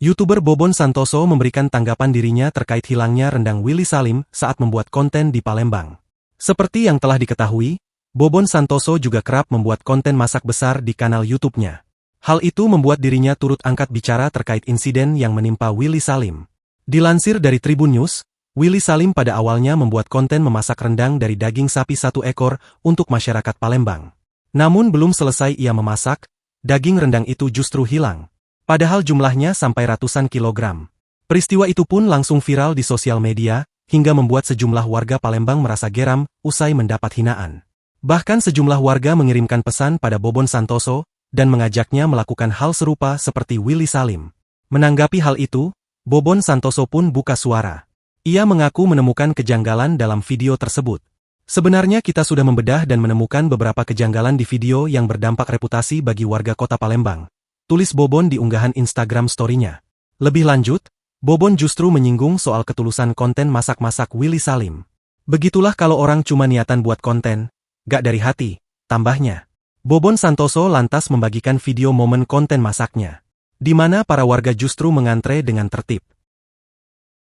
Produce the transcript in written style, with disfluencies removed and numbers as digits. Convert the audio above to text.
YouTuber Bobon Santoso memberikan tanggapan dirinya terkait hilangnya rendang Willy Salim saat membuat konten di Palembang. Seperti yang telah diketahui, Bobon Santoso juga kerap membuat konten masak besar di kanal YouTube-nya. Hal itu membuat dirinya turut angkat bicara terkait insiden yang menimpa Willy Salim. Dilansir dari Tribun News, Willy Salim pada awalnya membuat konten memasak rendang dari daging sapi 1 ekor untuk masyarakat Palembang. Namun belum selesai ia memasak, daging rendang itu justru hilang. Padahal jumlahnya sampai ratusan kilogram. Peristiwa itu pun langsung viral di sosial media, hingga membuat sejumlah warga Palembang merasa geram usai mendapat hinaan. Bahkan sejumlah warga mengirimkan pesan pada Bobon Santoso, dan mengajaknya melakukan hal serupa seperti Willy Salim. Menanggapi hal itu, Bobon Santoso pun buka suara. Ia mengaku menemukan kejanggalan dalam video tersebut. Sebenarnya kita sudah membedah dan menemukan beberapa kejanggalan di video yang berdampak reputasi bagi warga kota Palembang. Tulis Bobon di unggahan Instagram story-nya. Lebih lanjut, Bobon justru menyinggung soal ketulusan konten masak-masak Willy Salim. Begitulah kalau orang cuma niatan buat konten, gak dari hati, tambahnya. Bobon Santoso lantas membagikan video momen konten masaknya, di mana para warga justru mengantre dengan tertib.